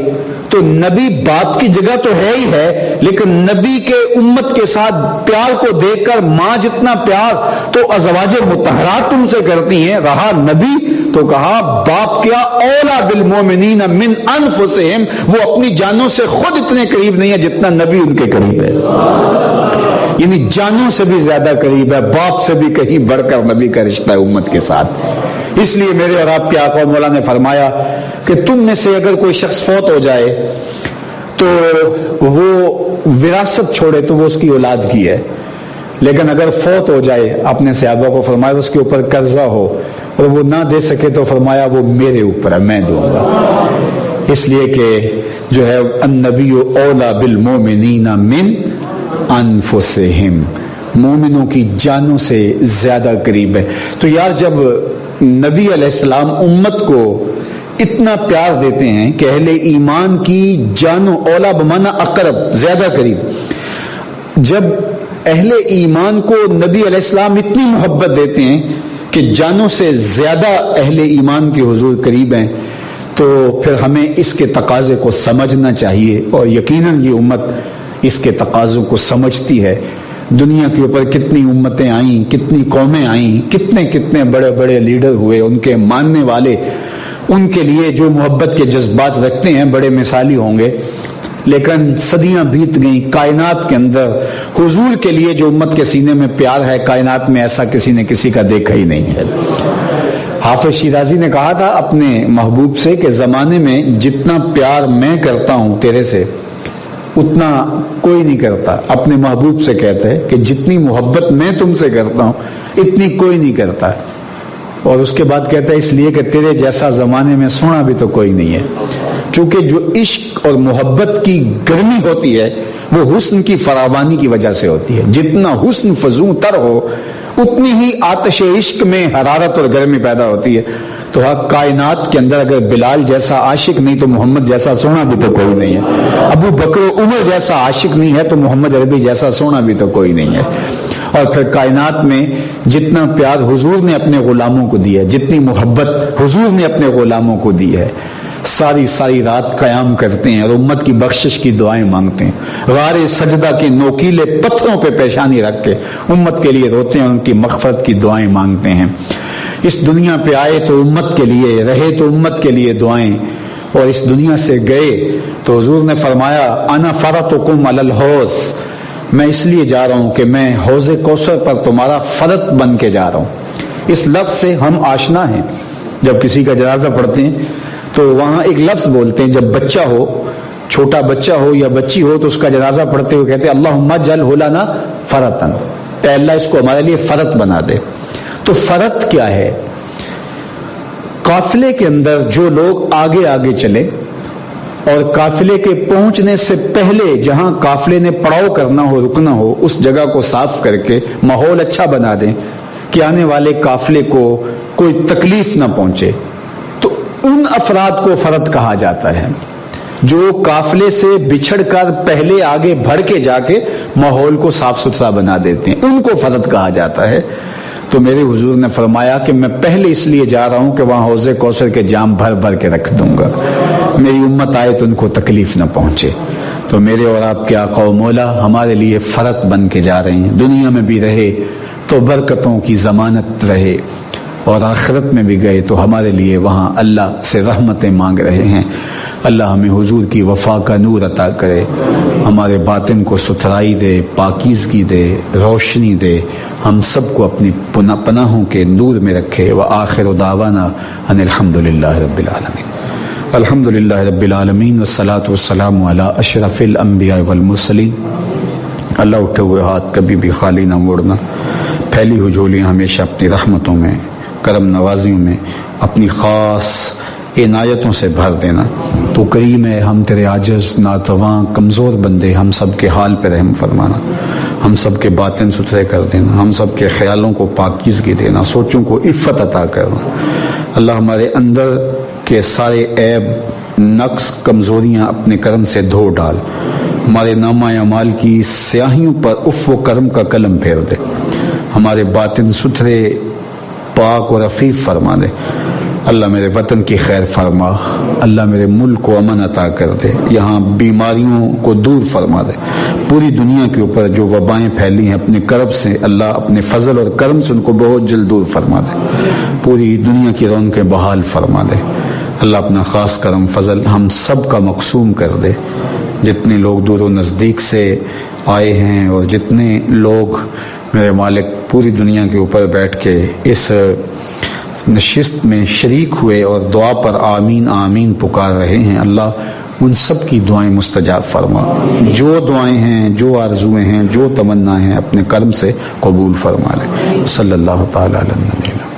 تو نبی باپ کی جگہ تو ہے ہی ہے، لیکن نبی کے امت کے ساتھ پیار کو دیکھ کر ماں جتنا پیار تو ازواج مطہرات تم سے کرتی ہیں، رہا نبی تو کہا باپ کیا اولا بالمومنین من انفسہم، وہ اپنی جانوں سے خود اتنے قریب نہیں ہے جتنا نبی ان کے قریب ہے، یعنی جانوں سے بھی زیادہ قریب ہے، باپ سے بھی کہیں بڑھ کر نبی کا رشتہ ہے امت کے ساتھ۔ اس لیے میرے اور آپ کے آقا مولا نے فرمایا کہ تم میں سے اگر کوئی شخص فوت ہو جائے تو وہ وراثت چھوڑے تو وہ اس کی اولاد کی ہے، لیکن اگر فوت ہو جائے اپنے صحابہ کو فرمایا اس کے اوپر قرضہ ہو اور وہ نہ دے سکے تو فرمایا وہ میرے اوپر ہے، میں دوں گا۔ اس لیے کہ جو ہے النبی اولا بالمومنین من انفسہم، مومنوں کی جانوں سے زیادہ قریب ہے۔ تو یار جب نبی علیہ السلام امت کو اتنا پیار دیتے ہیں کہ اہل ایمان کی جانوں، اولا بمانا اقرب، زیادہ قریب، جب اہل ایمان کو نبی علیہ السلام اتنی محبت دیتے ہیں کہ جانوں سے زیادہ اہل ایمان کے حضور قریب ہیں، تو پھر ہمیں اس کے تقاضے کو سمجھنا چاہیے، اور یقیناً یہ امت اس کے تقاضوں کو سمجھتی ہے۔ دنیا کے اوپر کتنی امتیں آئیں، کتنی قومیں آئیں، کتنے بڑے بڑے لیڈر ہوئے، ان کے ماننے والے ان کے لیے جو محبت کے جذبات رکھتے ہیں بڑے مثالی ہوں گے، لیکن صدیاں بیت گئیں، کائنات کے اندر حضور کے لیے جو امت کے سینے میں پیار ہے کائنات میں ایسا کسی نے کسی کا دیکھا ہی نہیں ہے۔ حافظ شیرازی نے کہا تھا اپنے محبوب سے کہ زمانے میں جتنا پیار میں کرتا ہوں تیرے سے اتنا کوئی نہیں کرتا. اپنے محبوب سے کہتے ہیں کہ جتنی محبت میں تم سے کرتا ہوں اتنی کوئی نہیں کرتا. اور اس کے بعد کہتا ہے اس لیے کہ تیرے جیسا زمانے میں سونا بھی تو کوئی نہیں ہے. کیونکہ جو عشق اور محبت کی گرمی ہوتی ہے وہ حسن کی فراوانی کی وجہ سے ہوتی ہے. جتنا حسن فزوں تر ہو اتنی ہی آتش عشق میں حرارت اور گرمی پیدا ہوتی ہے. تو کائنات کے اندر اگر بلال جیسا عاشق نہیں تو محمد جیسا سونا بھی تو کوئی نہیں ہے. ابو بکر و عمر جیسا عاشق نہیں ہے تو محمد عربی جیسا سونا بھی تو کوئی نہیں ہے. اور پھر کائنات میں جتنا پیار حضور نے اپنے غلاموں کو دیا ہے, جتنی محبت حضور نے اپنے غلاموں کو دی ہے, ساری رات قیام کرتے ہیں اور امت کی بخشش کی دعائیں مانگتے ہیں. غار سجدہ کے نوکیلے پتھروں پہ پیشانی رکھ کے امت کے لیے روتے ہیں, ان کی مغفرت کی دعائیں مانگتے ہیں. اس دنیا پہ آئے تو امت کے لیے, رہے تو امت کے لیے دعائیں, اور اس دنیا سے گئے تو حضور نے فرمایا انا فرطکم علی الحوض, میں اس لیے جا رہا ہوں کہ میں حوض کوثر پر تمہارا فرط بن کے جا رہا ہوں. اس لفظ سے ہم آشنا ہیں. جب کسی کا جنازہ پڑھتے ہیں تو وہاں ایک لفظ بولتے ہیں. جب بچہ ہو, چھوٹا بچہ ہو یا بچی ہو تو اس کا جنازہ پڑھتے ہوئے کہتے ہیں اللہم اجعلہ لنا فرطا, اے اللہ اس کو ہمارے لیے فرط بنا دے. تو فرط کیا ہے؟ قافلے کے اندر جو لوگ آگے آگے چلے اور قافلے کے پہنچنے سے پہلے جہاں قافلے نے پڑاؤ کرنا ہو, رکنا ہو, اس جگہ کو صاف کر کے ماحول اچھا بنا دیں کہ آنے والے قافلے کو کوئی تکلیف نہ پہنچے, تو ان افراد کو فرط کہا جاتا ہے جو قافلے سے بچھڑ کر پہلے آگے بڑھ کے جا کے ماحول کو صاف ستھرا بنا دیتے ہیں, ان کو فرط کہا جاتا ہے. تو میرے حضور نے فرمایا کہ میں پہلے اس لیے جا رہا ہوں کہ وہاں حوض کوثر کے جام بھر بھر کے رکھ دوں گا, میری امت آئے تو ان کو تکلیف نہ پہنچے. تو میرے اور آپ کے آقا و مولا ہمارے لیے فرط بن کے جا رہے ہیں. دنیا میں بھی رہے تو برکتوں کی ضمانت رہے, اور آخرت میں بھی گئے تو ہمارے لیے وہاں اللہ سے رحمتیں مانگ رہے ہیں. اللہ ہمیں حضور کی وفا کا نور عطا کرے, ہمارے باطن کو ستھرائی دے, پاکیزگی دے, روشنی دے, ہم سب کو اپنی پناہوں کے نور میں رکھے. وآخر دعوانا ان الحمدللہ رب العالمین. الحمدللہ رب العالمین والصلاة والسلام علی اشرف الانبیاء والمرسلین. اللہ اٹھے ہوئے ہاتھ کبھی بھی خالی نہ موڑنا, پھیلی ہوئی جھولیاں ہمیشہ اپنی رحمتوں میں, کرم نوازیوں میں, اپنی خاص عنایتوں سے بھر دینا. تو کریم ہے, ہم تیرے عاجز ناتواں کمزور بندے, ہم سب کے حال پہ رحم فرمانا, ہم سب کے باطن ستھرے کر دینا, ہم سب کے خیالوں کو پاکیزگی دینا, سوچوں کو عفت عطا کرنا. اللہ ہمارے اندر کے سارے عیب, نقص, کمزوریاں اپنے کرم سے دھو ڈال, ہمارے نامہ اعمال کی سیاہیوں پر عفو و کرم کا قلم پھیر دے, ہمارے باطن ستھرے پاک اور عفیف فرما دے. اللہ میرے وطن کی خیر فرما, اللہ میرے ملک کو امن عطا کر دے, یہاں بیماریوں کو دور فرما دے. پوری دنیا کے اوپر جو وبائیں پھیلی ہیں اپنے کرب سے اللہ اپنے فضل اور کرم سے ان کو بہت جلد دور فرما دے. پوری دنیا کی رونقیں بحال فرما دے. اللہ اپنا خاص کرم فضل ہم سب کا مقسوم کر دے. جتنے لوگ دور و نزدیک سے آئے ہیں اور جتنے لوگ میرے مالک پوری دنیا کے اوپر بیٹھ کے اس نشست میں شریک ہوئے اور دعا پر آمین آمین پکار رہے ہیں, اللہ ان سب کی دعائیں مستجاب فرما. جو دعائیں ہیں, جو آرزویں ہیں, جو تمنا ہیں اپنے کرم سے قبول فرما لے. صلی اللہ تعالی علیہ وسلم.